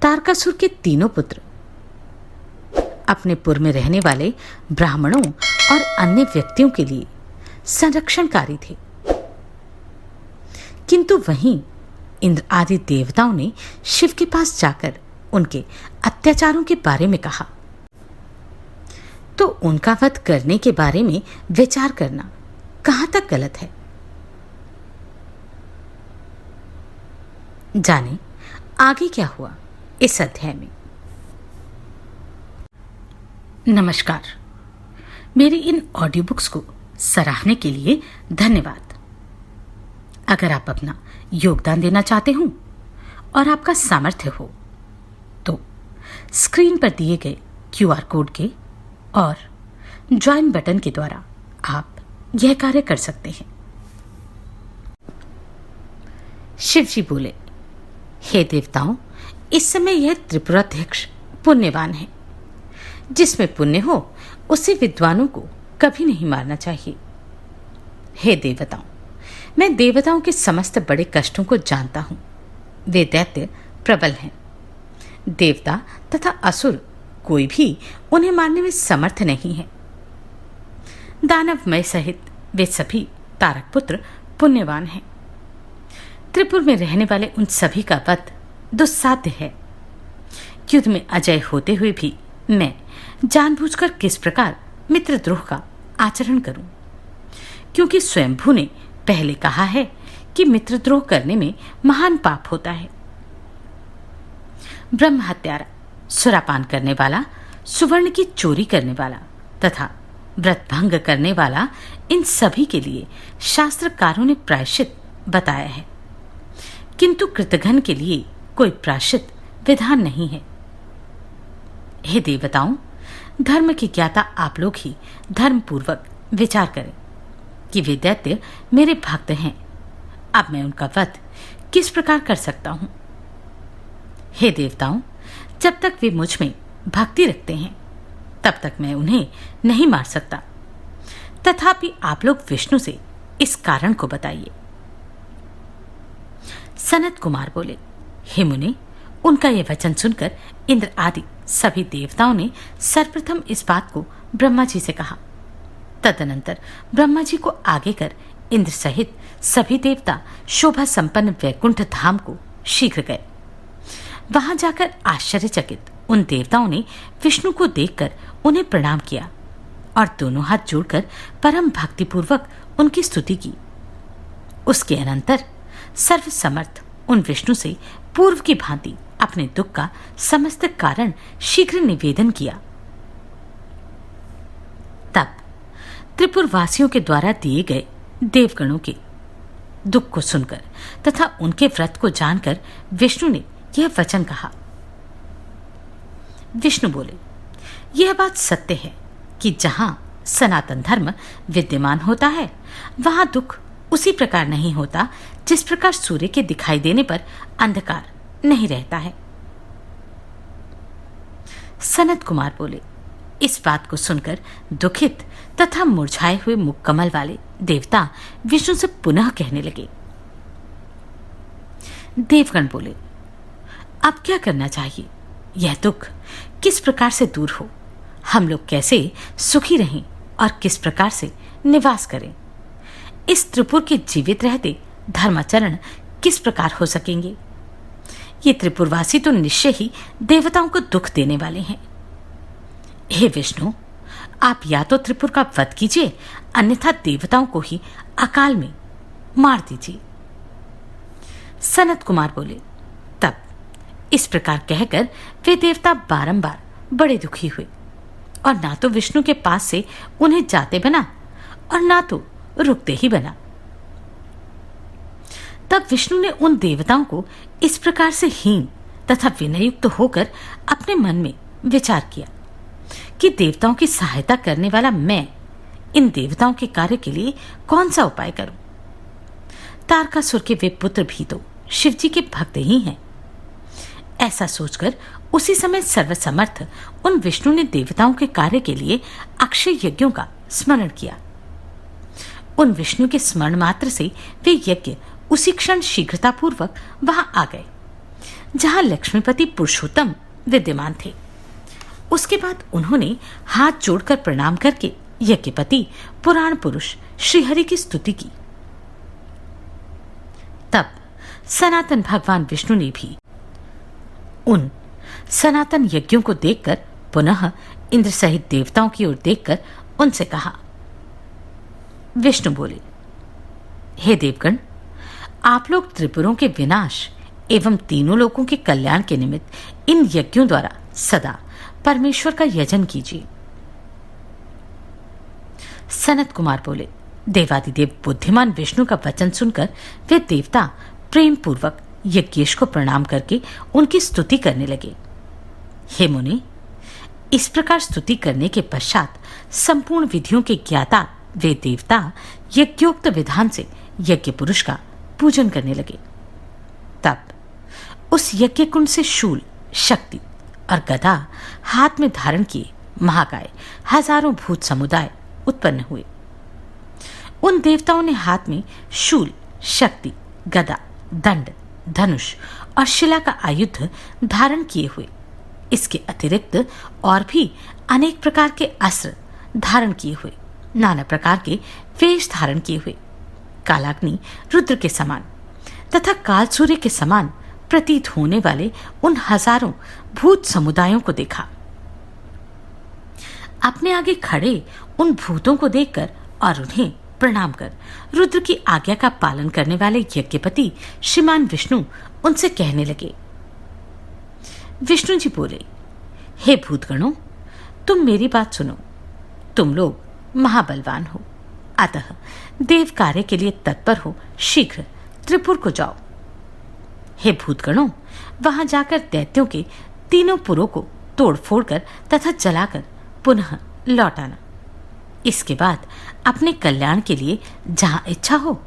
तारकासुर के तीनों पुत्र अपने पुर में रहने वाले ब्राह्मणों और अन्य व्यक्तियों के लिए संरक्षणकारी थे, किंतु वहीं इंद्र आदि देवताओं ने शिव के पास जाकर उनके अत्याचारों के बारे में कहा, तो उनका वध करने के बारे में विचार करना कहां तक गलत है। जाने आगे क्या हुआ इस अध्याय में। नमस्कार, मेरी इन ऑडियो बुक्स को सराहने के लिए धन्यवाद। अगर आप अपना योगदान देना चाहते हो और आपका सामर्थ्य हो तो स्क्रीन पर दिए गए QR कोड के और ज्वाइन बटन के द्वारा आप यह कार्य कर सकते हैं। शिव जी बोले, हे देवताओं, इस समय यह त्रिपुराध्यक्ष पुण्यवान है। जिसमें पुण्य हो उसे विद्वानों को कभी नहीं मारना चाहिए। हे देवताओं, मैं देवताओं के समस्त बड़े कष्टों को जानता हूं। वे दैत्य प्रबल हैं। देवता तथा असुर कोई भी उन्हें मारने में समर्थ नहीं है। दानवमय सहित वे सभी तारक पुत्र पुण्यवान हैं। त्रिपुर में रहने वाले उन सभी का वध दुस्साध्य है। युद्ध में अजय होते हुए भी मैं जानबूझकर किस प्रकार मित्रद्रोह का आचरण करूं, क्योंकि स्वयंभू ने पहले कहा है कि मित्रद्रोह करने में महान पाप होता है। ब्रह्म हत्यारा, सुरापान करने वाला, सुवर्ण की चोरी करने वाला तथा व्रत भंग करने वाला, इन सभी के लिए शास्त्रकारों ने प्रायश्चित बताया है, किंतु कृतघ्न के लिए कोई प्रायश्चित विधान नहीं है। हे देवताओं, धर्म के ज्ञाता आप लोग ही धर्म पूर्वक विचार करें कि वे दैत्य मेरे भक्त हैं। अब मैं उनका वध किस प्रकार कर सकता हूं। हे देवताओं, जब तक वे मुझ में भक्ति रखते हैं तब तक मैं उन्हें नहीं मार सकता। तथापि आप लोग विष्णु से इस कारण को बताइए। सनत कुमार बोले, हे मुनि, उनका यह वचन सुनकर इंद्र आदि सभी देवताओं ने सर्वप्रथम इस बात को ब्रह्मा जी से कहा। तदनंतर ब्रह्मा जी को आगे कर इंद्र सहित सभी देवता शोभा संपन्न वैकुंठ धाम को शीघ्र गए। वहां जाकर आश्चर्यचकित उन देवताओं ने विष्णु को देखकर उन्हें प्रणाम किया और दोनों हाथ जोड़कर परम भक्तिपूर्वक उनकी स्तुति की। उसके अनंतर सर्वसमर्थ उन विष्णु से पूर्व की भांति अपने दुख का समस्त कारण शीघ्र निवेदन किया। तब त्रिपुरवासियों के द्वारा दिए गए देवगणों के दुख को सुनकर तथा उनके व्रत को जानकर विष्णु ने यह वचन कहा। विष्णु बोले, यह बात सत्य है कि जहां सनातन धर्म विद्यमान होता है वहां दुख उसी प्रकार नहीं होता जिस प्रकार सूर्य के दिखाई देने पर अंधकार नहीं रहता है। सनत कुमार बोले, इस बात को सुनकर दुखित तथा मुरझाए हुए मुख कमल वाले देवता विष्णु से पुनः कहने लगे। देवगण बोले, अब क्या करना चाहिए? यह दुख किस प्रकार से दूर हो? हम लोग कैसे सुखी रहें और किस प्रकार से निवास करें? इस त्रिपुर के जीवित रहते धर्माचरण किस प्रकार हो सकेंगे? ये त्रिपुरवासी तो निश्चय ही देवताओं को दुख देने वाले हैं। हे विष्णु, आप या तो त्रिपुर का वध कीजिए, अन्यथा देवताओं को ही अकाल में मार दीजिए। सनत कुमार बोले, तब इस प्रकार कहकर वे देवता बारंबार बड़े दुखी हुए और ना तो विष्णु के पास से उन्हें जाते बना और ना तो रुकते ही बना। तब विष्णु ने उन देवताओं को इस प्रकार से हीन तथा विनयुक्त होकर अपने मन में विचार किया कि देवताओं की सहायता करने वाला मैं इन देवताओं के कार्य के लिए कौन सा उपाय करूं। तारकासुर के वे पुत्र भी तो शिव जी के भक्त ही हैं। ऐसा सोचकर उसी समय सर्वसमर्थ उन विष्णु ने देवताओं के कार्य के लिए अक्षय यज्ञों का स्मरण किया। उन विष्णु के स्मरण मात्र से वे यज्ञ उसी क्षण शीघ्रतापूर्वक वहां आ गए। जहां लक्ष्मीपति पुरुषोत्तम विद्यमान थे। उसके बाद उन्होंने हाथ जोड़कर प्रणाम करके यज्ञपति पुराण पुरुष श्रीहरि की स्तुति की। तब सनातन भगवान विष्णु ने भी उन सनातन यज्ञों को देखकर पुनः इंद्र सहित देवताओं की ओर देखकर उनसे कहा। विष्णु बोले, हे देवगण, आप लोग त्रिपुरों के विनाश एवं तीनों लोगों के कल्याण के निमित्त इन यज्ञों द्वारा सदा परमेश्वर का यजन कीजिए। सनत कुमार बोले, देवादिदेव बुद्धिमान विष्णु का वचन सुनकर वे देवता प्रेम पूर्वक यज्ञेश को प्रणाम करके उनकी स्तुति करने लगे। हे मुनि, इस प्रकार स्तुति करने के पश्चात संपूर्ण विधियों के ज्ञाता वे देवता यज्ञोक्त विधान से यज्ञ पुरुष का पूजन करने लगे। तब उस यज्ञ कुंड से शूल, शक्ति और गदा हाथ में धारण किए महाकाय हजारों भूत समुदाय उत्पन्न हुए। उन देवताओं ने हाथ में शूल, शक्ति, गदा, दंड, धनुष और शिला का आयुध धारण किए हुए, इसके अतिरिक्त और भी अनेक प्रकार के अस्त्र धारण किए हुए, नाना प्रकार के वेश धारण किए हुए, कालाग्नि रुद्र के समान तथा काल सूर्य के समान प्रतीत होने वाले उन हजारों भूत समुदायों को देखा। अपने आगे खड़े उन भूतों को देखकर और उन्हें प्रणाम कर रुद्र की आज्ञा का पालन करने वाले यज्ञपति श्रीमान विष्णु उनसे कहने लगे। विष्णु जी बोले, हे भूतगणों, तुम मेरी बात सुनो। तुम लोग महाबलवान हो, अतः देव कार्य के लिए तत्पर हो शीघ्र त्रिपुर को जाओ। हे भूतगणों, वहां जाकर दैत्यों के तीनों पुरों को तोड़ फोड़ कर तथा जलाकर पुनः लौट आना। इसके बाद अपने कल्याण के लिए जहां इच्छा हो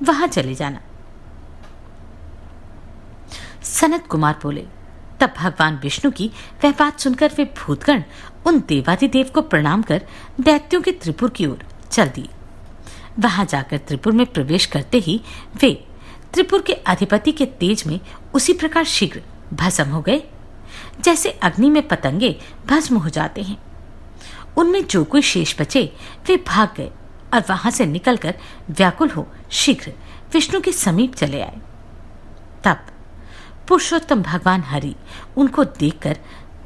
वहां चले जाना। सनत कुमार बोले, तब भगवान विष्णु की वह बात सुनकर वे भूतगण उन देवादिदेव को प्रणाम कर दैत्यों के त्रिपुर की ओर चल दिए। वहां जाकर त्रिपुर में प्रवेश करते ही वे त्रिपुर के अधिपति के तेज में उसी प्रकार शीघ्र भस्म हो गए जैसे अग्नि में पतंगे भस्म हो जाते हैं। उनमें जो कोई शेष बचे वे भाग गए और वहां से निकलकर व्याकुल हो शीघ्र विष्णु के समीप चले आए। तब पुरुषोत्तम भगवान हरि उनको देखकर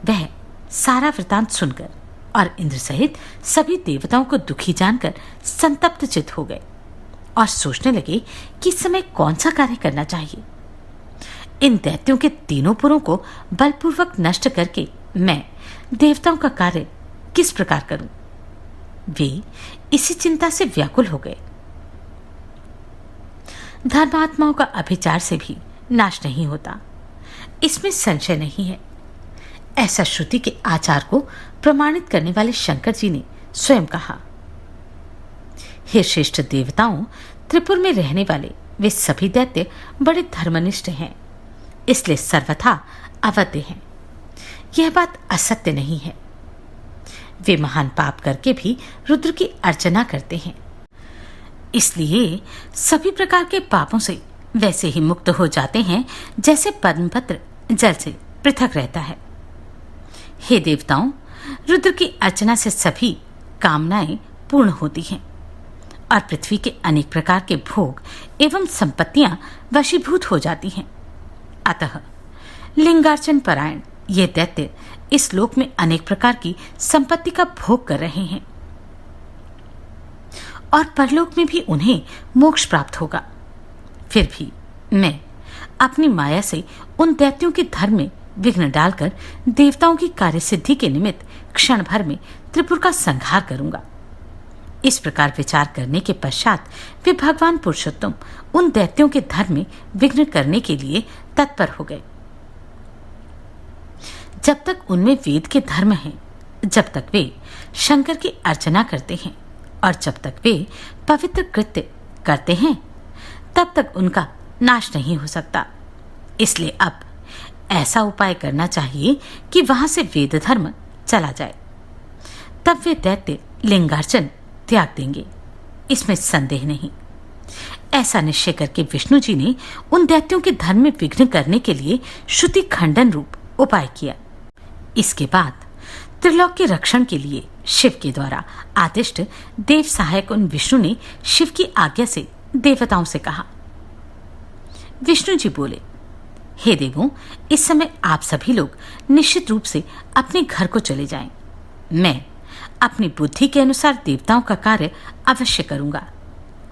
वह सारा वृतांत सुनकर और इंद्र सहित सभी देवताओं को दुखी जानकर संतप्त चित्त हो गए और सोचने लगे कि इस समय कौन सा कार्य करना चाहिए। इन दैत्यों के तीनों पुरों को बलपूर्वक नष्ट करके मैं देवताओं का कार्य किस प्रकार करूं? वे इसी चिंता से व्याकुल हो गए। धर्मात्माओं का अभिचार से भी नाश नहीं होता, इसमें संशय नहीं है। ऐसा श्रुति के आचार को प्रमाणित करने वाले शंकर जी ने स्वयं कहा। हे श्रेष्ठ देवताओं, त्रिपुर में रहने वाले वे सभी दैत्य बड़े धर्मनिष्ठ हैं, इसलिए सर्वथा अवध्य हैं। यह बात असत्य नहीं है। वे महान पाप करके भी रुद्र की अर्चना करते हैं, इसलिए सभी प्रकार के पापों से वैसे ही मुक्त हो जाते हैं जैसे पद्मपत्र जल से पृथक रहता है। हे देवताओं, रुद्र की अर्चना से सभी कामनाएं पूर्ण होती हैं और पृथ्वी के अनेक प्रकार के भोग एवं संपत्तियां वशीभूत हो जाती हैं। अतः लिंगार्चन परायण ये दैत्य इस लोक में अनेक प्रकार की संपत्ति का भोग कर रहे हैं और परलोक में भी उन्हें मोक्ष प्राप्त होगा। फिर भी मैं अपनी माया से उन दैत्यों के धर्म में विघ्न डालकर देवताओं की कार्य सिद्धि के निमित्त क्षण भर में त्रिपुर का संहार करूंगा। इस प्रकार विचार करने के पश्चात वे भगवान पुरुषोत्तम उन दैत्यों के धर्म में विघ्न करने के लिए तत्पर हो गए। जब तक उनमें वेद के धर्म हैं, जब तक वे शंकर की अर्चना करते हैं और जब तक वे पवित्र कृत्य करते हैं, तब तक उनका नाश नहीं हो सकता। इसलिए अब ऐसा उपाय करना चाहिए कि वहां से वेद धर्म चला जाए। तब वे दैत्य लिंगार्चन त्याग देंगे, इसमें संदेह नहीं। ऐसा निश्चय करके विष्णु जी ने उन दैत्यों के धर्म में विघ्न करने के लिए श्रुति खंडन रूप उपाय किया। इसके बाद त्रिलोक के रक्षण के लिए शिव के द्वारा आदिष्ट देव सहायक उन विष्णु ने शिव की आज्ञा से देवताओं से कहा। विष्णु जी बोले, हे देवों, इस समय आप सभी लोग निश्चित रूप से अपने घर को चले जाएं। मैं अपनी बुद्धि के अनुसार देवताओं का कार्य अवश्य करूंगा,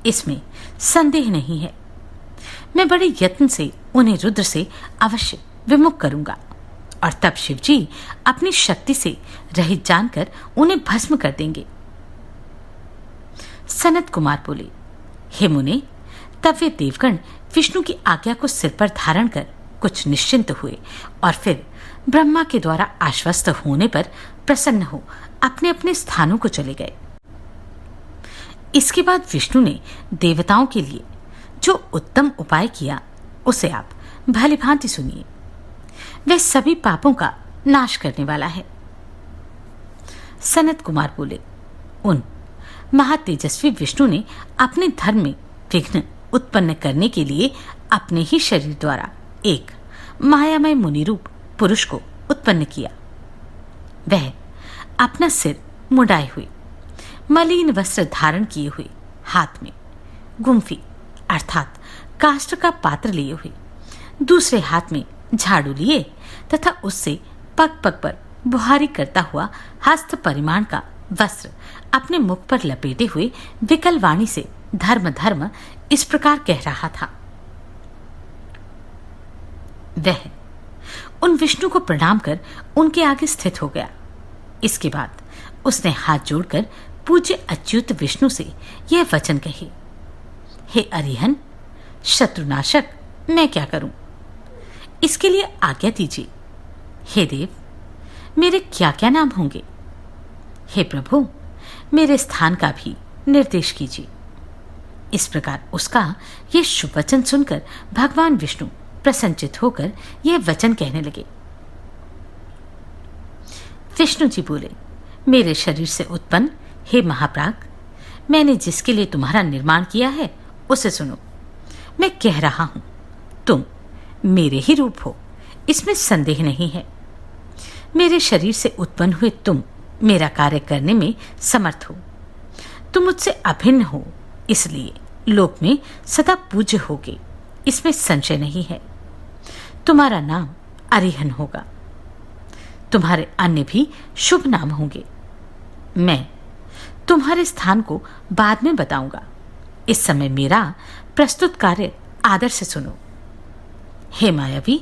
इसमें संदेह नहीं है। मैं बड़े यत्न से उन्हें रुद्र से अवश्य विमुख करूंगा और तब शिवजी अपनी शक्ति से रहित जानकर उन्हें भस्म कर देंगे। सनत कुमार बोले, हे मुने, तब वे देवगण विष्णु की आज्ञा को सिर पर धारण कर कुछ निश्चिंत हुए और फिर ब्रह्मा के द्वारा आश्वस्त होने पर प्रसन्न हो अपने अपने स्थानों को चले गए। इसके बाद विष्णु ने देवताओं के लिए जो उत्तम उपाय किया उसे आप भली भांति सुनिए। वह सभी पापों का नाश करने वाला है। सनत कुमार बोले, उन महातेजस्वी विष्णु ने अपने धर्म में विघ्न उत्पन्न करने के लिए अपने ही शरीर द्वारा एक मायामय मुनि रूप पुरुष को उत्पन्न किया। वह अपना सिर मुंडाए हुए, मलिन वस्त्र धारण किए हुए, हाथ में गुम्फी अर्थात काष्ठ का पात्र लिए हुए, दूसरे हाथ में झाड़ू लिए तथा उससे पग पग पर बुहारी करता हुआ हस्त परिमाण का वस्त्र अपने मुख पर लपेटे हुए विकल वाणी से धर्म धर्म इस प्रकार कह रहा था। वह उन विष्णु को प्रणाम कर उनके आगे स्थित हो गया। इसके बाद उसने हाथ जोड़कर पूज्य अच्युत विष्णु से यह वचन कहे, हे अरिहन, शत्रुनाशक, मैं क्या करूं? इसके लिए आज्ञा दीजिए। हे देव, मेरे क्या क्या नाम होंगे? हे प्रभु, मेरे स्थान का भी निर्देश कीजिए। इस प्रकार उसका यह शुभ वचन सुनकर भगवान विष्णु प्रसन्नचित होकर यह वचन कहने लगे। विष्णु जी बोले, मेरे शरीर से उत्पन्न हे महाप्राग, मैंने जिसके लिए तुम्हारा निर्माण किया है उसे सुनो। मैं कह रहा हूं, तुम मेरे ही रूप हो, इसमें संदेह नहीं है। मेरे शरीर से उत्पन्न हुए तुम मेरा कार्य करने में समर्थ हो। तुम मुझसे अभिन्न हो, इसलिए लोक में सदा पूज्य होगे, इसमें संशय नहीं है। तुम्हारा नाम अरिहन होगा। तुम्हारे अन्य भी शुभ नाम होंगे। मैं तुम्हारे स्थान को बाद में बताऊंगा। इस समय मेरा प्रस्तुत कार्य आदर से सुनो। हे मायावी,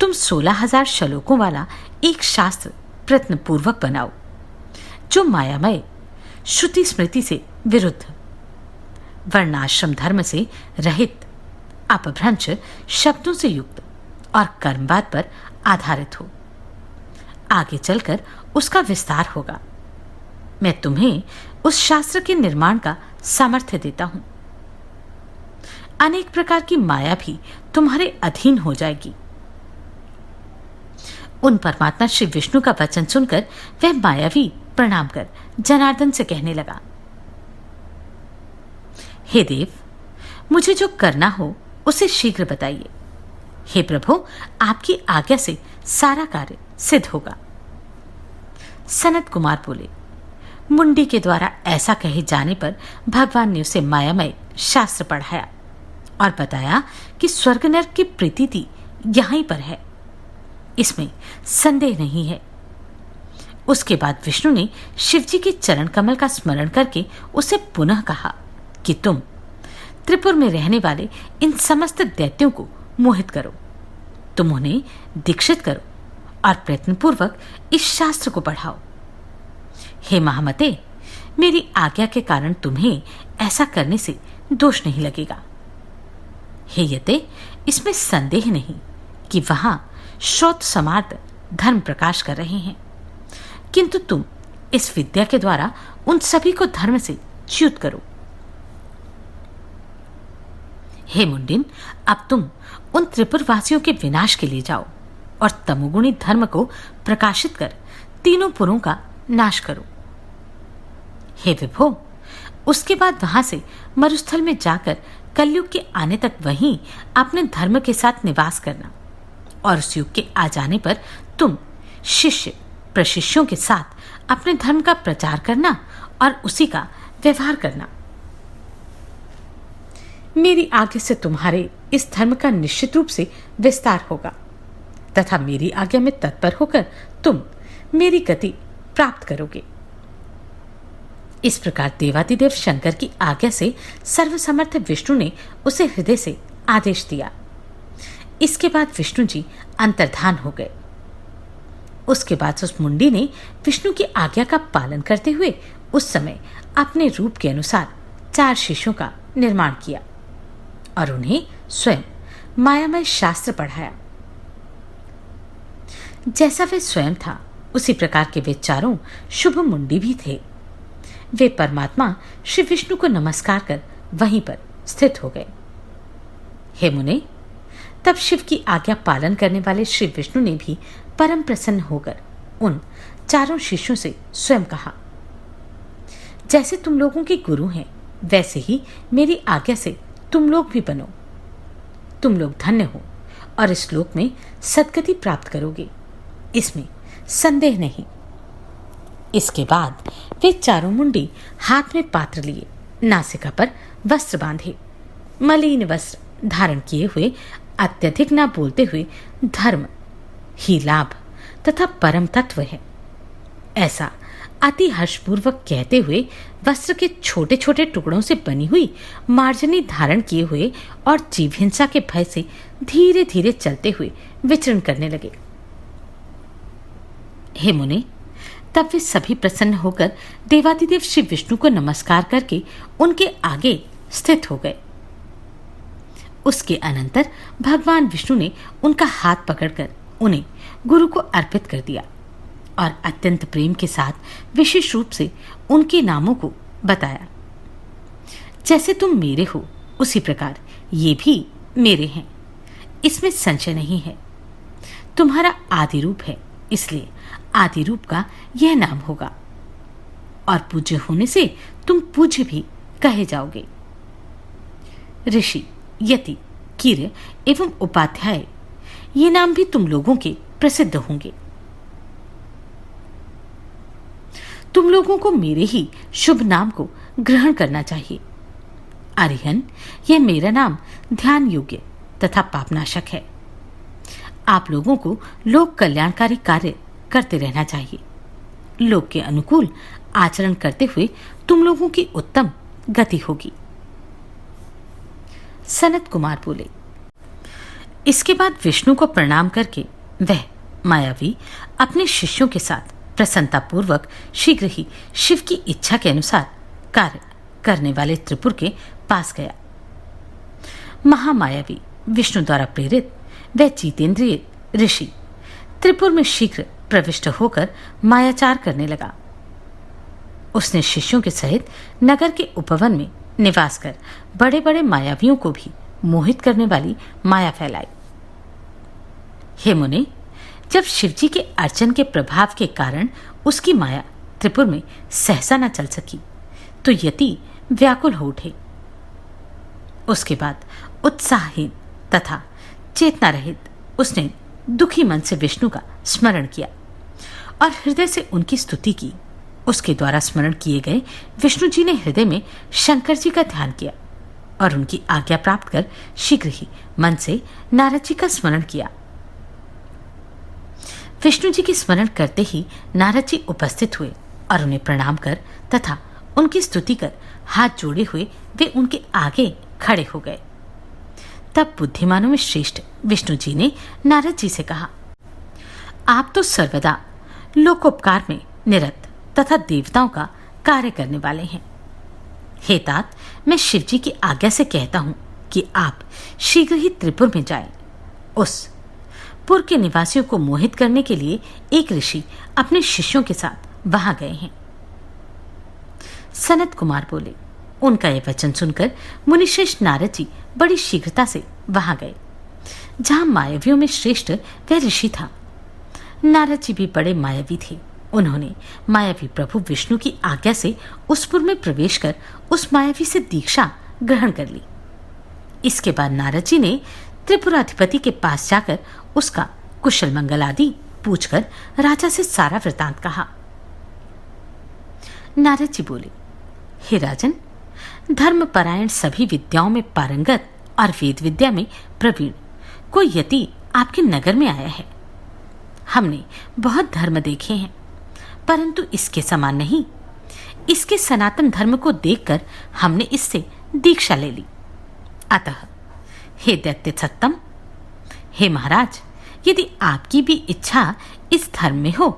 तुम 16,000 श्लोकों वाला एक शास्त्र प्रयत्न पूर्वक बनाओ, जो मायामय श्रुति स्मृति से विरुद्ध, वर्णाश्रम धर्म से रहित, अपभ्रंश शब्दों से युक्त और कर्मवाद पर आधारित हो। आगे चलकर उसका विस्तार होगा। मैं तुम्हें उस शास्त्र के निर्माण का सामर्थ्य देता हूं। अनेक प्रकार की माया भी तुम्हारे अधीन हो जाएगी। उन परमात्मा श्री विष्णु का वचन सुनकर वह मायावी प्रणाम कर जनार्दन से कहने लगा, हे देव, मुझे जो करना हो उसे शीघ्र बताइए। हे प्रभु, आपकी आज्ञा से सारा कार्य सिद्ध होगा। सनत कुमार बोले, मुंडी के द्वारा ऐसा कहे जाने पर भगवान ने उसे मायामय शास्त्र पढ़ाया और बताया कि स्वर्ग नरक की प्रीति यहीं पर है, इसमें संदेह नहीं है। उसके बाद विष्णु ने शिवजी के चरण कमल का स्मरण करके उसे पुनः कहा कि तुम त्रिपुर में रहने वाले इन समस्त दैत्यों को मोहित करो, तुम उन्हें दीक्षित करो और प्रयत्नपूर्वक इस शास्त्र को पढ़ाओ। हे महामते, मेरी आज्ञा के कारण तुम्हें ऐसा करने से दोष नहीं लगेगा। हे यते, इसमें संदेह नहीं कि वहां श्रोत समार्थ धर्म प्रकाश कर रहे हैं, किंतु तुम इस विद्या के द्वारा उन सभी को धर्म से च्युत करो। हे मुंडिन, अब तुम उन त्रिपुरवासियों के विनाश के लिए जाओ और तमोगुणी धर्म को प्रकाशित कर तीनों पुरों का नाश करो। हे विभो, उसके बाद वहां से मरुस्थल में जाकर कलयुग के आने तक वहीं अपने धर्म के साथ निवास करना और उस युग के आ जाने पर तुम शिष्य प्रशिष्यों के साथ अपने धर्म का प्रचार करना और उसी का व्यवहार करना। मेरी आज्ञा से तुम्हारे इस धर्म का निश्चित रूप से विस्तार होगा तथा मेरी आज्ञा में तत्पर होकर तुम मेरी गति प्राप्त करोगे। इस प्रकार देवादिदेव शंकर की आज्ञा से सर्वसमर्थ विष्णु ने उसे हृदय से आदेश दिया। इसके बाद विष्णु जी अंतर्धान हो गए। उसके बाद उस मुंडी ने विष्णु की आज्ञा का पालन करते हुए उस समय अपने रूप के अनुसार 4 शिष्यों का निर्माण किया और उन्हें स्वयं मायामय शास्त्र पढ़ाया। जैसा वे स्वयं था उसी प्रकार के वे चारों शुभ मुंडी भी थे। वे परमात्मा श्री विष्णु को नमस्कार कर वहीं पर स्थित हो गए। हे मुने, तब शिव की आज्ञा पालन करने वाले श्री विष्णु ने भी परम प्रसन्न होकर उन चारों शिष्यों से स्वयं कहा, जैसे तुम लोगों के गुरु हैं वैसे ही मेरी आज्ञा से तुम लोग भी बनो। तुम लोग धन्य हो और इस लोक में सद्गति प्राप्त करोगे, इसमें संदेह नहीं। इसके बाद वे चारों मुंडी हाथ में पात्र लिए, नासिका पर वस्त्र बांधे, मलिन वस्त्र धारण किए हुए, अत्यधिक ना बोलते हुए धर्म ही लाभ तथा परम तत्व है ऐसा अति हर्षपूर्वक कहते हुए वस्त्र के छोटे छोटे टुकड़ों से बनी हुई मार्जनी धारण किए हुए और जीव हिंसा के भय से धीरे धीरे चलते हुए विचरण करने लगे। हे मुने, तब वे सभी प्रसन्न होकर देवादिदेव श्री विष्णु को नमस्कार करके उनके आगे स्थित हो गए। उसके अनंतर भगवान विष्णु ने उनका हाथ पकड़कर उन्हें गुरु को अर्पित कर दिया और अत्यंत प्रेम के साथ विशेष रूप से उनके नामों को बताया। जैसे तुम मेरे हो उसी प्रकार ये भी मेरे हैं, इसमें संशय नहीं है। तुम्हारा आदि रूप है, इसलिए आदि रूप का यह नाम होगा और पूज्य होने से तुम पूज्य भी कहे जाओगे। ऋषि, यति, कीर्य एवं उपाध्याय ये नाम भी तुम लोगों के प्रसिद्ध होंगे। तुम लोगों को मेरे ही शुभ नाम को ग्रहण करना चाहिए। अरिहन, यह मेरा नाम ध्यान योग्य तथा पापनाशक है। आप लोगों को लोक कल्याणकारी कार्य करते रहना चाहिए। लोक के अनुकूल आचरण करते हुए तुम लोगों की उत्तम गति होगी। सनत कुमार बोले। इसके बाद विष्णु को प्रणाम करके वह मायावी अपने शिष्यों के साथ प्रसन्नतापूर्वक शीघ्र ही शिव की इच्छा के अनुसार कार्य करने वाले त्रिपुर के पास गया। महामायावी विष्णु द्वारा प्रेरित वह जितेंद्रिय ऋषि त्रिपुर में शीघ्र प्रविष्ट होकर मायाचार करने लगा। उसने शिष्यों के सहित नगर के उपवन में निवास कर बड़े बड़े मायावियों को भी मोहित करने वाली माया फैलाई। हे मुने, जब शिवजी के अर्चन के प्रभाव के कारण उसकी माया त्रिपुर में सहसा न चल सकी तो यति व्याकुल हो उठे। उसके बाद उत्साहहीन तथा चेतना रहित उसने दुखी मन से विष्णु का स्मरण किया और हृदय से उनकी स्तुति की। उसके द्वारा स्मरण किए गए विष्णु जी ने हृदय में शंकर जी का ध्यान किया और उनकी आज्ञा प्राप्त कर शीघ्र ही मन से नारद जी का स्मरण किया। विष्णु जी की स्मरण करते ही नारद जी उपस्थित हुए और उन्हें प्रणाम कर तथा उनकी स्तुति कर हाथ जोड़े हुए वे उनके आगे खड़े हो गए। तब बुद्धिमानों में श्रेष्ठ विष्णु जी ने नारद जी से कहा, आप तो सर्वदा लोकोपकार में निरत तथा देवताओं का कार्य करने वाले हैं। हे तात, मैं शिव जी की आज्ञा से कहता हूं कि आप शीघ्र ही त्रिपुर में जाएं। उस पुर के निवासियों को मोहित करने के लिए एक ऋषि अपने शिष्यों के साथ वहां गए हैं। सनत कुमार बोले। उनका यह वचन सुनकर मुनिश्रेष्ठ नारद जी बड़ी शीघ्रता से वहां गए जहां मायावियों में श्रेष्ठ वह ऋषि था। नारद जी भी बड़े मायावी थे। उन्होंने मायावी प्रभु विष्णु की आज्ञा से उस पुर में प्रवेश कर उस मायावी से दीक्षा ग्रहण कर ली। इसके बाद नारद जी ने त्रिपुराधिपति के पास जाकर उसका कुशल मंगल आदि पूछकर राजा से सारा वृतांत कहा। नारद जी बोले, हे राजन, धर्मपरायण सभी विद्याओं में पारंगत और वेद विद्या में प्रवीण कोई यति आपके नगर में आया है। हमने बहुत धर्म देखे हैं, परंतु इसके समान नहीं। इसके सनातन धर्म को देखकर हमने इससे दीक्षा ले ली। अतः हे दैत्य सत्तम, हे महाराज, यदि आपकी भी इच्छा इस धर्म में हो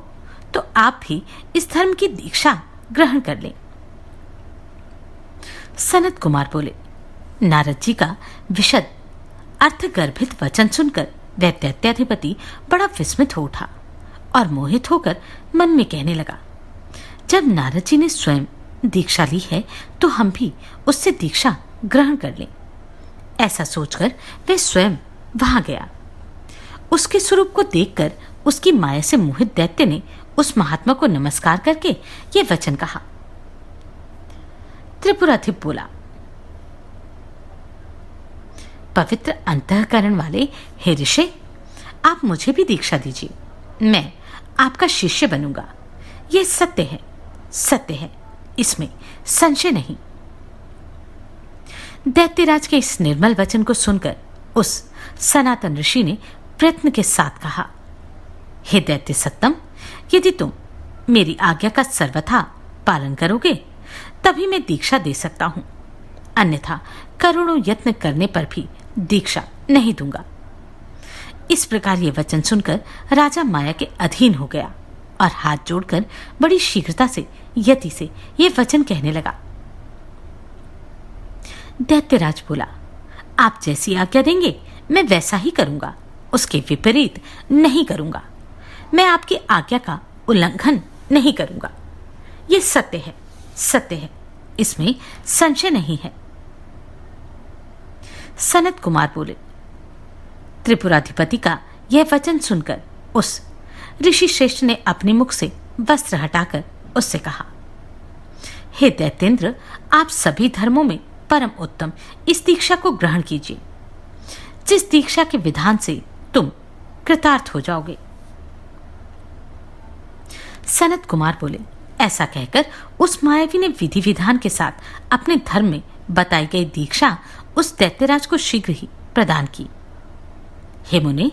तो आप भी इस धर्म की दीक्षा ग्रहण कर लें। सनत कुमार बोले, नारद जी का विशद अर्थगर्भित वचन सुनकर वह दैत्याधिपति बड़ा विस्मित हो उठा और मोहित होकर मन में कहने लगा, जब नारद जी ने स्वयं दीक्षा ली है तो हम भी उससे दीक्षा ग्रहण कर लें। ऐसा सोचकर वह स्वयं वहां गया। उसके स्वरूप को देखकर उसकी माया से मोहित दैत्य ने उस महात्मा को नमस्कार करके ये वचन कहा। त्रिपुराधिप बोला, पवित्र अंतःकरण वाले हे ऋषि, आप मुझे भी दीक्षा दीजिए। मैं आपका शिष्य बनूंगा। यह सत्य है, सत्य है, इसमें संशय नहीं। दैत्यराज के इस निर्मल वचन को सुनकर उस सनातन ऋषि ने प्रयत्न के साथ कहा, हे दैत्य सत्तम, यदि तुम मेरी आज्ञा का सर्वथा पालन करोगे तभी मैं दीक्षा दे सकता हूं, अन्यथा करोड़ों यत्न करने पर भी दीक्षा नहीं दूंगा। इस प्रकार ये वचन सुनकर राजा माया के अधीन हो गया और हाथ जोड़कर बड़ी शीघ्रता से यति से ये वचन कहने लगा। दैत्यराज बोला, आप जैसी आज्ञा देंगे मैं वैसा ही करूंगा, उसके विपरीत नहीं करूंगा। मैं आपकी आज्ञा का उल्लंघन नहीं करूंगा। यह सत्य है, सत्य है, इसमें संशय नहीं है। सनत कुमार बोले, त्रिपुराधिपति का यह वचन सुनकर उस ऋषि श्रेष्ठ ने अपने मुख से वस्त्र हटाकर उससे कहा, हे दैत्येंद्र, आप सभी धर्मों में परम उत्तम इस दीक्षा को ग्रहण कीजिए, जिस दीक्षा के विधान से तुम कृतार्थ हो जाओगे। सनत कुमार बोले, ऐसा कहकर उस मायावी ने विधि विधान के साथ अपने धर्म में बताई गई दीक्षा उस दैत्यराज को शीघ्र ही प्रदान की। हे मुने,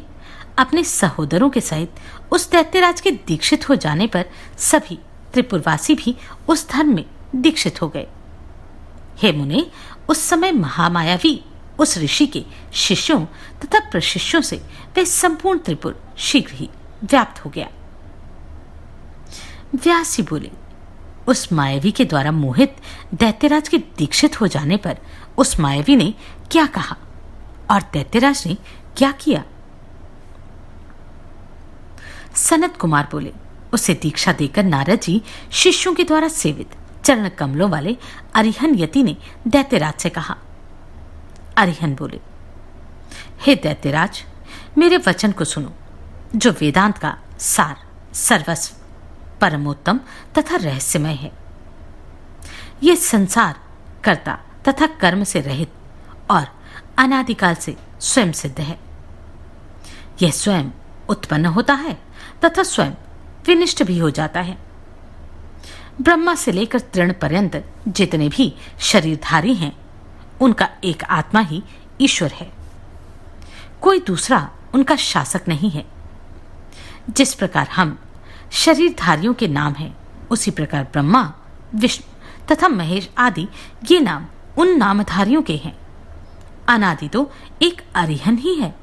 अपने सहोदरों के सहित उस दैत्यराज के दीक्षित हो जाने पर सभी त्रिपुरवासी भी उस धर्म में दीक्षित हो गए। हे मुने, उस समय महामायावी उस ऋषि के शिष्यों तथा प्रशिष्यों से वह संपूर्ण त्रिपुर शीघ्र ही व्याप्त हो गया। व्यास जी बोले, उस मायावी के द्वारा मोहित दैत्यराज के दीक्षित हो जाने पर उस मायावी ने क्या कहा और दैत्यराज ने क्या किया? सनत कुमार बोले, उसे दीक्षा देकर नारद जी शिष्यों के द्वारा सेवित चरण कमलों वाले अरिहन यति ने दैत्यराज से कहा। अरिहन बोले, हे दैत्यराज, मेरे वचन को सुनो, जो वेदांत का सार, सर्वस्व, परमोत्तम तथा रहस्यमय है। यह संसार कर्ता तथा कर्म से रहित और अनादिकाल से स्वयं सिद्ध है। यह स्वयं उत्पन्न होता है तथा स्वयं विनिष्ट भी हो जाता है। ब्रह्मा से लेकर तृण पर्यंत जितने भी शरीरधारी हैं, उनका एक आत्मा ही ईश्वर है, कोई दूसरा उनका शासक नहीं है। जिस प्रकार हम शरीरधारियों के नाम हैं, उसी प्रकार ब्रह्मा, विष्णु तथा महेश आदि ये नाम उन नामधारियों के हैं। अनादि तो एक अरिहन ही है।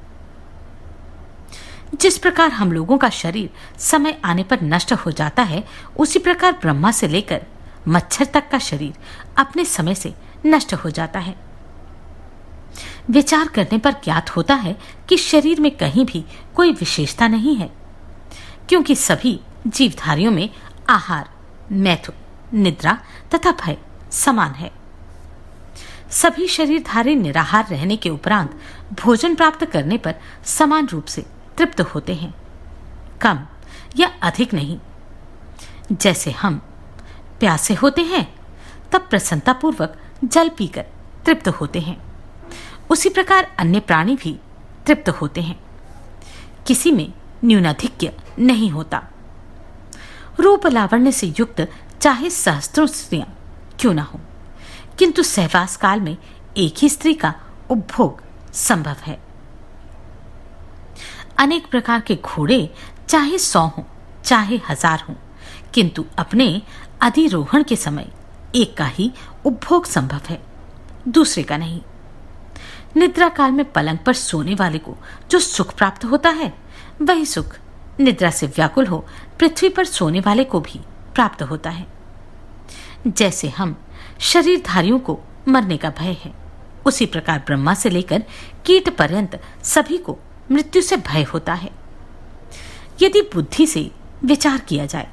जिस प्रकार हम लोगों का शरीर समय आने पर नष्ट हो जाता है, उसी प्रकार ब्रह्मा से लेकर मच्छर तक का शरीर अपने समय से नष्ट हो जाता है। विचार करने पर ज्ञात होता है कि शरीर में कहीं भी कोई विशेषता नहीं है, क्योंकि सभी जीवधारियों में आहार, मैथुन, निद्रा तथा भय समान है। सभी शरीरधारी निराहार रहने के उपरांत भोजन प्राप्त करने पर समान रूप से तृप्त होते हैं, कम या अधिक नहीं। जैसे हम प्यासे होते हैं तब प्रसन्नतापूर्वक जल पीकर तृप्त होते हैं, उसी प्रकार अन्य प्राणी भी तृप्त होते हैं। किसी में न्यूनाधिक्य नहीं होता। रूप लावण्य से युक्त चाहे सहस्त्रों स्त्रियां क्यों न हो, किंतु सहवास काल में एक ही स्त्री का उपभोग संभव है। अनेक प्रकार के घोड़े चाहे 100 हों चाहे 1000 हों, किंतु अपने अधिरोहण के समय एक का ही उपभोग संभव है, दूसरे का नहीं। निद्रा काल में पलंग पर सोने वाले को जो सुख प्राप्त होता है, वही सुख निद्रा से व्याकुल हो पृथ्वी पर सोने वाले को भी प्राप्त होता है। जैसे हम शरीरधारियों को मरने का भय है, उसी प्रकार ब्रह्मा से लेकर कीट पर्यंत सभी को मृत्यु से भय होता है। यदि बुद्धि से विचार किया जाए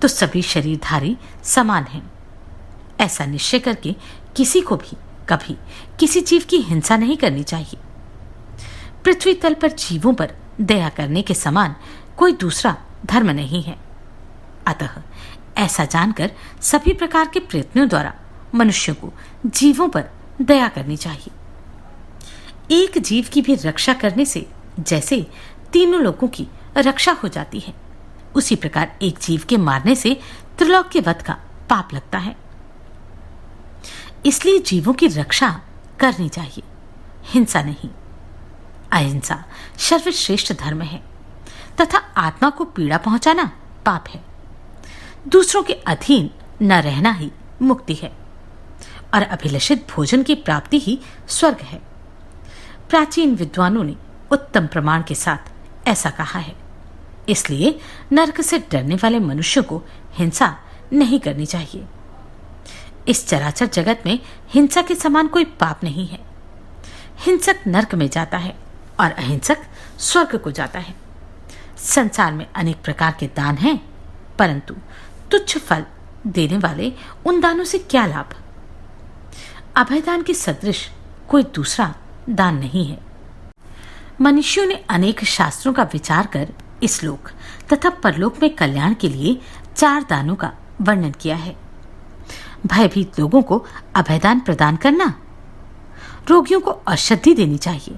तो सभी शरीरधारी समान हैं। ऐसा निश्चय करके किसी को भी कभी किसी जीव की हिंसा नहीं करनी चाहिए। पृथ्वी तल पर जीवों पर दया करने के समान कोई दूसरा धर्म नहीं है। अतः ऐसा जानकर सभी प्रकार के प्रयत्नों द्वारा मनुष्य को जीवों पर दया करनी चाहिए। एक जीव की भी रक्षा करने से जैसे तीनों लोगों की रक्षा हो जाती है, उसी प्रकार एक जीव के मारने से त्रिलोक के वध का पाप लगता है। इसलिए जीवों की रक्षा करनी चाहिए, हिंसा नहीं। अहिंसा सर्वश्रेष्ठ धर्म है तथा आत्मा को पीड़ा पहुंचाना पाप है। दूसरों के अधीन न रहना ही मुक्ति है और अभिलषित भोजन की प्राप्ति ही स्वर्ग है। प्राचीन विद्वानों ने उत्तम प्रमाण के साथ ऐसा कहा है। इसलिए नरक से डरने वाले मनुष्य को हिंसा नहीं करनी चाहिए। इस चराचर जगत में हिंसा के समान कोई पाप नहीं है। हिंसक नरक में जाता है और अहिंसक स्वर्ग को जाता है। संसार में अनेक प्रकार के दान हैं, परंतु तुच्छ फल देने वाले उन दानों से क्या लाभ। अभयदान के सदृश कोई दूसरा दान नहीं है। मनुष्यों ने अनेक शास्त्रों का विचार कर इस लोक तथा परलोक में कल्याण के लिए 4 दानों का वर्णन किया है। भयभीत लोगों को अभयदान प्रदान करना, रोगियों को औषधि देनी चाहिए,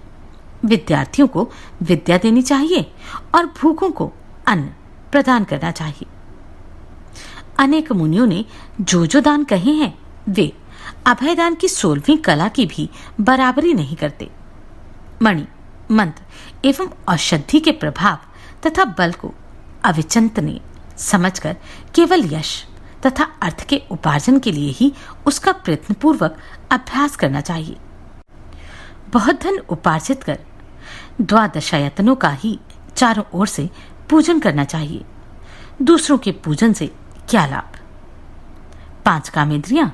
विद्यार्थियों को विद्या देनी चाहिए और भूखों को अन्न प्रदान करना चाहिए। अनेक मुनियों ने जो दान कहे हैं वे अभयदान की 16वीं कला की भी बराबरी नहीं करते। मणि, मंत्र एवं औषधि के प्रभाव तथा बल को अविचंतनीय समझकर केवल यश तथा अर्थ के उपार्जन के लिए ही उसका प्रयत्नपूर्वक अभ्यास करना चाहिए। बहुत धन उपार्जित कर द्वादशायतनों का ही चारों ओर से पूजन करना चाहिए। दूसरों के पूजन से क्या लाभ। 5 कामेंद्रियां,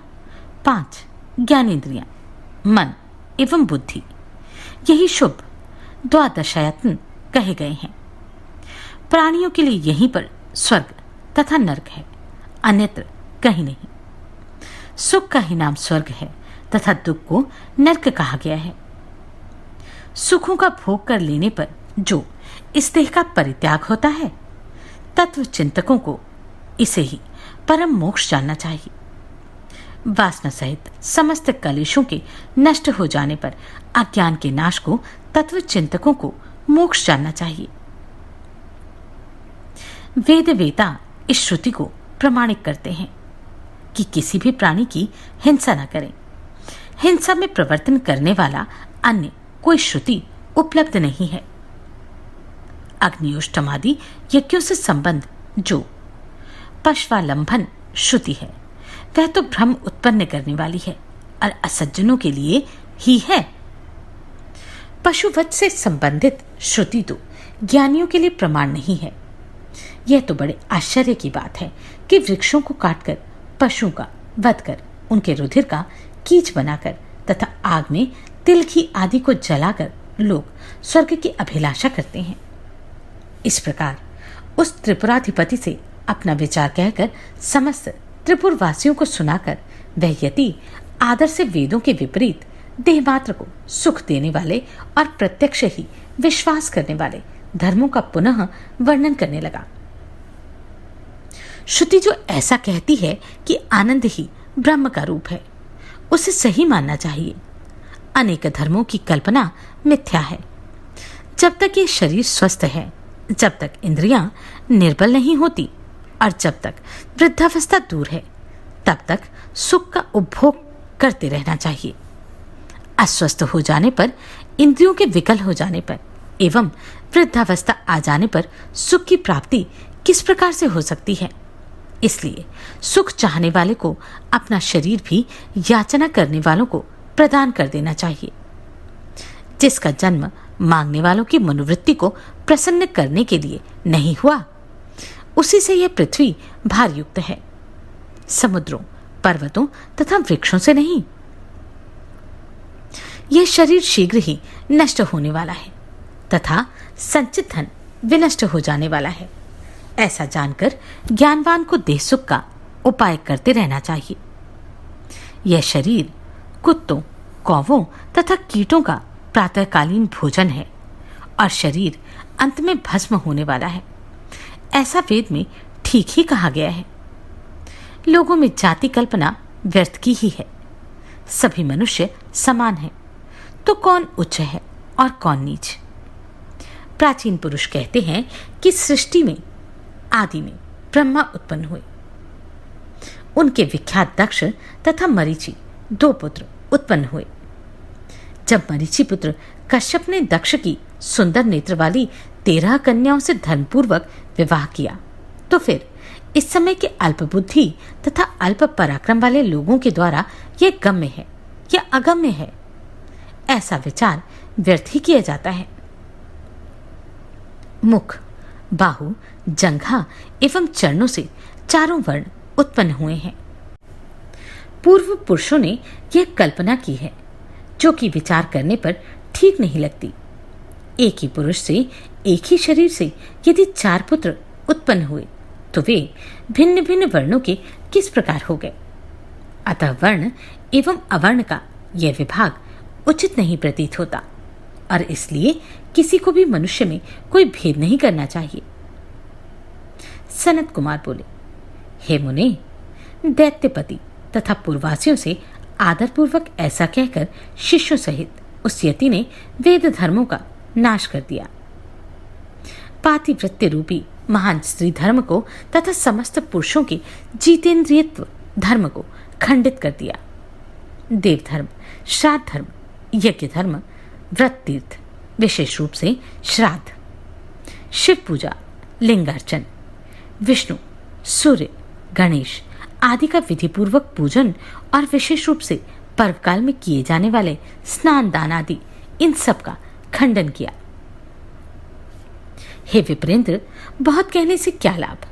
5 ज्ञानेंद्रियां, मन एवं बुद्धि, यही शुभ द्वादशायतन कहे गए हैं। प्राणियों के लिए यहीं पर स्वर्ग तथा नरक है, अन्यत्र कहीं नहीं। सुख का ही नाम स्वर्ग है तथा दुख को नरक कहा गया है। सुखों का भोग कर लेने पर जो इस देह का परित्याग होता है, तत्व चिंतकों को इसे ही परम मोक्ष जानना चाहिए। वासना सहित समस्त कलेशों के नष्ट हो जाने पर अज्ञान के नाश को तत्व चिंतकों को मोक्ष जानना चाहिए। वेद वेता इस श्रुति को प्रमाणित करते हैं कि किसी भी प्राणी की हिंसा न करें। हिंसा में प्रवर्तन करने वाला अन्य कोई श्रुति उपलब्ध नहीं है। अग्नियोष्टमादि यज्ञों से संबंध जो पश्वालंबन श्रुति है, वह तो भ्रम उत्पन्न करने वाली है और असज्जनों के लिए ही है। पशुवध से संबंधित श्रुति तो ज्ञानियों के लिए प्रमाण नहीं है। यह तो बड़े आश्चर्य की बात है कि वृक्षों को काटकर पशुओं का वध कर उनके रुधिर का कीच बनाकर तथा आग में तिल घी आदि को जलाकर लोग स्वर्ग की अभिलाषा करते हैं। इस प्रकार उस त्रिपुराधिपति से अपना विचार कहकर समस्त त्रिपुर वासियों को सुनाकर वह यति आदर से वेदों के विपरीत देह मात्र को सुख देने वाले और प्रत्यक्ष ही विश्वास करने वाले धर्मों का पुनः वर्णन करने लगा। श्रुति जो ऐसा कहती है कि आनंद ही ब्रह्म का रूप है, उसे सही मानना चाहिए। अनेक धर्मों की कल्पना मिथ्या है। जब तक ये शरीर स्वस्थ है, जब तक इंद्रियां निर्बल नहीं होती और जब तक वृद्धावस्था दूर है, तब तक सुख का उपभोग करते रहना चाहिए। अस्वस्थ हो जाने पर, इंद्रियों के विकल हो जाने पर एवं वृद्धावस्था आ जाने पर सुख की प्राप्ति किस प्रकार से हो सकती है? इसलिए सुख चाहने वाले को अपना शरीर भी याचना करने वालों को प्रदान कर देना चाहिए। जिसका जन्म मांगने वालों की मनोवृत्ति को प्रसन्न करने के लिए नहीं हुआ, उसी से यह पृथ्वी भार युक्त है, समुद्रों, पर्वतों तथा वृक्षों से नहीं। यह शरीर शीघ्र ही नष्ट होने वाला है तथा संचित धन विनष्ट हो जाने वाला है। ऐसा जानकर ज्ञानवान को देह सुख का उपाय करते रहना चाहिए। यह शरीर कुत्तों, कौवों तथा कीटों का प्रातःकालीन भोजन है और शरीर अंत में भस्म होने वाला है। ऐसा वेद में ठीक ही कहा गया है। लोगों में जाति कल्पना व्यर्थ की ही है। सभी मनुष्य समान हैं, तो कौन उच्च है और कौन नीच? प्राचीन पुरुष कहते हैं कि सृष्टि में आदि में ब्रह्मा उत्पन्न हुए। उनके विख्यात दक्ष तथा मरीचि 2 पुत्र उत्पन्न हुए। जब मरीचि पुत्र कश्यप ने दक्ष की सुंदर नेत्र वाली 13 कन्याओं से धर्मपूर्वक विवाह किया, तो फिर इस समय के अल्प बुद्धि तथा अल्प पराक्रम वाले लोगों के द्वारा यह गम्य है या अगम्य है, ऐसा विचार व्यर्थ ही किया जाता है। मुख, बाहु, जंघा एवं चरणों से 4 वर्ण उत्पन्न हुए हैं। पूर्व पुरुषों ने यह कल्पना की है, जो कि विचार करने पर ठीक नहीं लगती। एक ही पुरुष से, एक ही शरीर से यदि 4 पुत्र उत्पन्न हुए, तो वे भिन्न भिन्न वर्णों के किस प्रकार हो गए? अतः वर्ण एवं अवर्ण का यह विभाग उचित नहीं प्रतीत होता और इसलिए किसी को भी मनुष्य में कोई भेद नहीं करना चाहिए। सनत कुमार बोले, हे मुने, दैत्यपति तथा पूर्ववासियों से आदरपूर्वक ऐसा कहकर शिष्यों सहित उस यति ने वेद धर्मों का नाश कर दिया। पातिव्रत्य रूपी महान स्त्री धर्म को तथा समस्त पुरुषों के जितेंद्रियत्व धर्म को खंडित कर दिया। देव धर्म, श्राद्ध धर्म, यज्ञ धर्म, व्रत तीर्थ, विशेष रूप से श्राद्ध, शिव पूजा, लिंगार्चन, विष्णु, सूर्य, गणेश आदि का विधिपूर्वक पूजन और विशेष रूप से पर्व काल में किए जाने वाले स्नान दान आदि, इन सब का खंडन किया। हे विप्रेंद्र, बहुत कहने से क्या लाभ?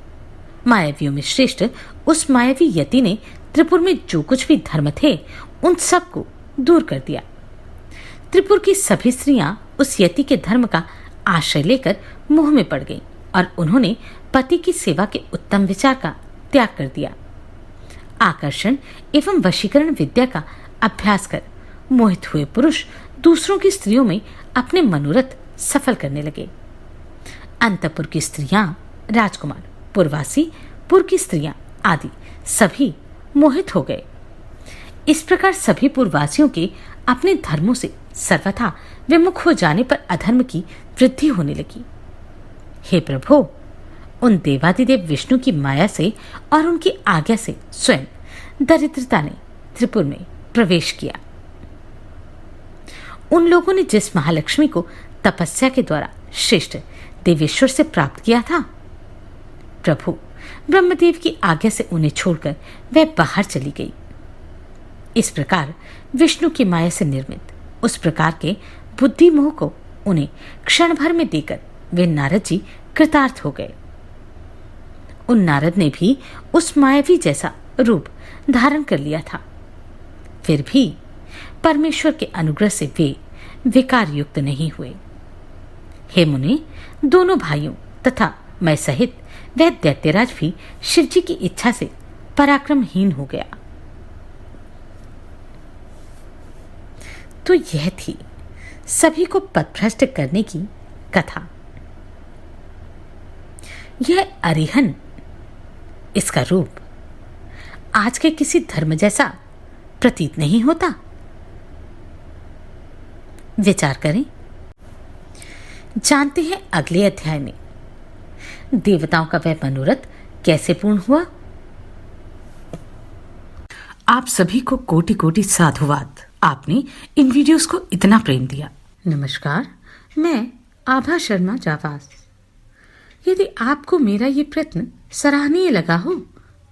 मायावियों में श्रेष्ठ उस मायावी यति ने त्रिपुर में जो कुछ भी धर्म थे, उन सब को दूर कर दिया। त्रिपुर की सभी स्त्रियां उस यति के धर्म का आश्रय लेकर मोह में पड़ गईं और उन्होंने पति की सेवा के उत्तम विचार का त्याग कर दिया। आकर्षण एवं वशीकरण विद्या का अभ्यास कर मोहित हुए पुरुष दूसरों की स्त्रियों में अपने मनोरथ सफल करने लगे। अंतपुर की स्त्रियां, राजकुमार, पुरवासी, पुर की स्त्रियां आदि सभी मोहित हो गए। इस प्रकार सभी पुरवासियों के अपने धर्मों से सर्वथा विमुख हो जाने पर अधर्म की वृद्धि होने लगी। हे प्रभु, उन देवादिदेव विष्णु की माया से और उनकी आज्ञा से स्वयं दरिद्रता ने त्रिपुर में प्रवेश किया। उन लोगों ने जिस महालक्ष्मी को तपस्या के द्वारा श्रेष्ठ देवेश्वर से प्राप्त किया था, प्रभु ब्रह्मदेव की आज्ञा से उन्हें छोड़कर वह बाहर चली गई। इस प्रकार विष्णु की माया से निर्मित उस प्रकार के बुद्धि मोह को उन्हें क्षण भर में देकर वे नारद जी कृतार्थ हो गए। उन नारद ने भी उस मायावी जैसा रूप धारण कर लिया था, फिर भी परमेश्वर के अनुग्रह से वे विकार युक्त नहीं हुए। हे मुने, दोनों भाइयों तथा मैं सहित वह दैत्यराज भी शिवजी की इच्छा से पराक्रमहीन हो गया। तो यह थी सभी को पथभ्रष्ट करने की कथा। यह अरिहन, इसका रूप आज के किसी धर्म जैसा प्रतीत नहीं होता। विचार करें। जानते हैं अगले अध्याय में देवताओं का वह मनोरथ कैसे पूर्ण हुआ। आप सभी को कोटि कोटि साधुवाद। आपने इन वीडियोस को इतना प्रेम दिया। नमस्कार, मैं आभा शर्मा जावास। यदि आपको मेरा ये प्रयत्न सराहनीय लगा हो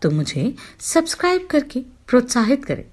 तो मुझे सब्सक्राइब करके प्रोत्साहित करें।